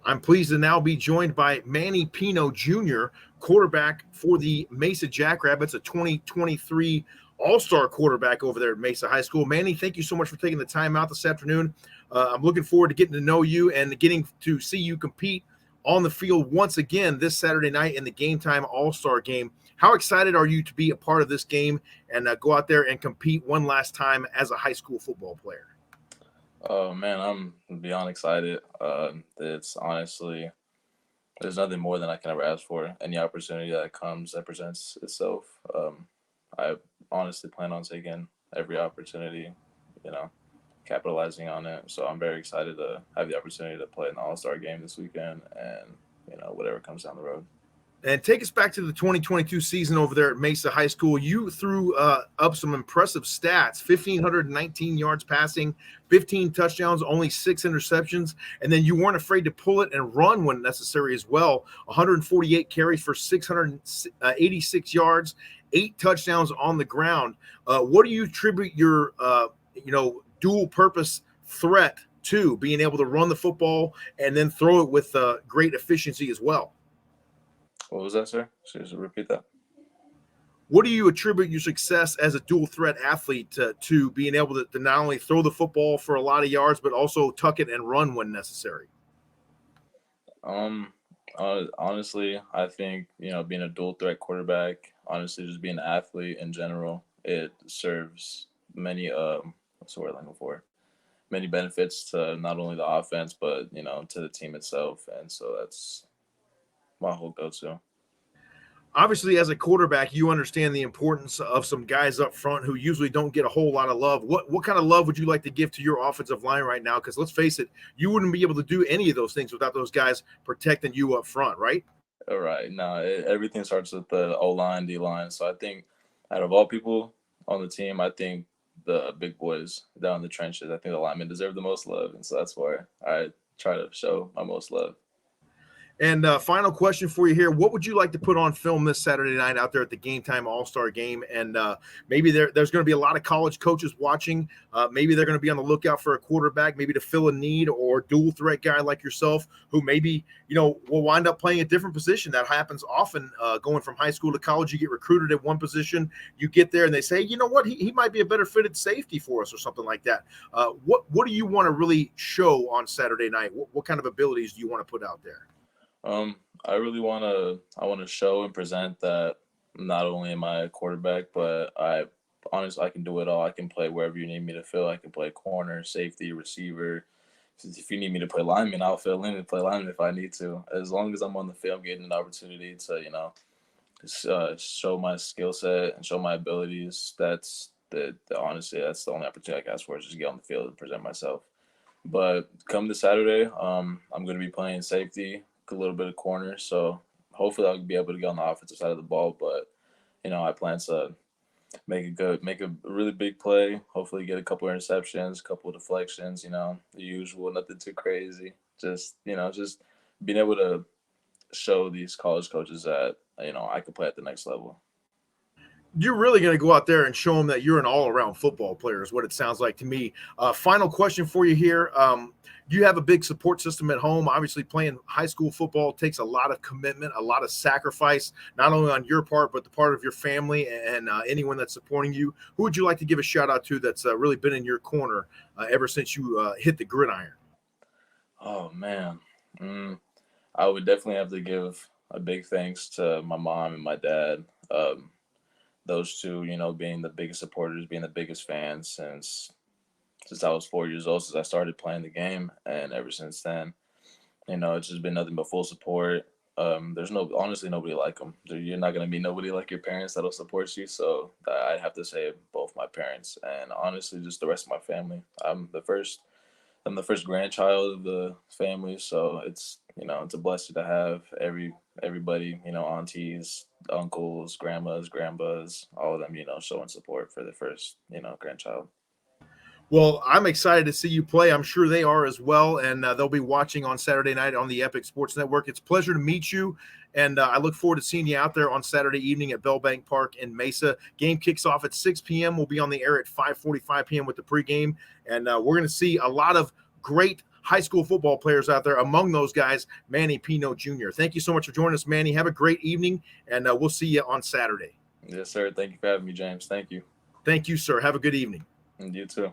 I'm pleased to now be joined by Manny Pino Jr., quarterback for the Mesa Jackrabbits, a 2023 All-Star quarterback over there at Mesa High School. Manny, thank you so much for taking the time out this afternoon. I'm looking forward to getting to know you and getting to see you compete on the field once again this Saturday night in the GameTime All-Star game. How excited are you to be a part of this game and go out there and compete one last time as a high school football player? Oh man, I'm beyond excited. It's honestly there's nothing more than I can ever ask for. Any opportunity that presents itself, I honestly plan on taking every opportunity, you know, capitalizing on it. So I'm very excited to have the opportunity to play an All Star game this weekend, and whatever comes down the road. And take us back to the 2022 season over there at Mesa High School. You threw up some impressive stats: 1,519 yards passing, 15 touchdowns, only 6 interceptions. And then you weren't afraid to pull it and run when necessary as well. 148 carries for 686 yards, 8 touchdowns on the ground. What do you attribute your, dual purpose threat to, being able to run the football and then throw it with great efficiency as well? What was that, sir? Seriously, repeat that. What do you attribute your success as a dual threat athlete to being able to not only throw the football for a lot of yards, but also tuck it and run when necessary? Um, Honestly, I think being a dual threat quarterback, honestly, just being an athlete in general, it serves many what's the word I'm looking for? Many benefits to not only the offense but to the team itself, and so that's my whole go-to. Obviously, as a quarterback, you understand the importance of some guys up front who usually don't get a whole lot of love. What kind of love would you like to give to your offensive line right now? Because let's face it, you wouldn't be able to do any of those things without those guys protecting you up front, right? All right, now everything starts with the O line, D line. So I think out of all people on the team, I think the big boys down in the trenches, I think the linemen deserve the most love, and so that's where I try to show my most love. And final question for you here: what would you like to put on film this Saturday night out there at the Game Time All Star Game? And maybe there's going to be a lot of college coaches watching. Maybe they're going to be on the lookout for a quarterback, maybe to fill a need, or dual threat guy like yourself, who maybe will wind up playing a different position. That happens often. Going from high school to college, you get recruited at one position, you get there, and they say, you know what, he might be a better fitted safety for us, or something like that. What do you want to really show on Saturday night? What kind of abilities do you want to put out there? I really want to show and present that not only am I a quarterback, but I honestly I can do it all. I can play wherever you need me to fill. I can play corner, safety, receiver. If you need me to play lineman, I'll fill in and play lineman if I need to. As long as I'm on the field, getting an opportunity to show my skill set and show my abilities. Honestly, that's the only opportunity I can ask for, is just get on the field and present myself. But come this Saturday, I'm going to be playing safety, a little bit of corner. So hopefully I'll be able to get on the offensive side of the ball. But I plan to make a really big play. Hopefully get a couple of interceptions, a couple of deflections. The usual, nothing too crazy. Just being able to show these college coaches that I could play at the next level. You're really going to go out there and show them that you're an all-around football player, is what it sounds like to me. Final question for you here. You have a big support system at home. Obviously, playing high school football takes a lot of commitment, a lot of sacrifice, not only on your part, but the part of your family and anyone that's supporting you. Who would you like to give a shout-out to that's really been in your corner ever since you hit the gridiron? Oh, man. I would definitely have to give a big thanks to my mom and my dad. Those two, being the biggest supporters, being the biggest fans since I was 4 years old, since I started playing the game, and ever since then, it's just been nothing but full support. There's honestly nobody like them. You're not gonna meet nobody like your parents that'll support you. So I'd have to say both my parents, and honestly just the rest of my family. I'm the first grandchild of the family, so it's a blessing to have everybody, aunties, uncles, grandmas, grandpas, all of them, showing support for the first, grandchild. Well, I'm excited to see you play. I'm sure they are as well, and they'll be watching on Saturday night on the Epic Sports Network. It's a pleasure to meet you, and I look forward to seeing you out there on Saturday evening at Bellbank Park in Mesa. Game kicks off at 6 p.m. We'll be on the air at 5:45 p.m. with the pregame, and we're going to see a lot of great high school football players out there. Among those guys, Manny Pino Jr. Thank you so much for joining us, Manny. Have a great evening, and we'll see you on Saturday. Yes, sir. Thank you for having me, James. Thank you. Thank you, sir. Have a good evening. And you too.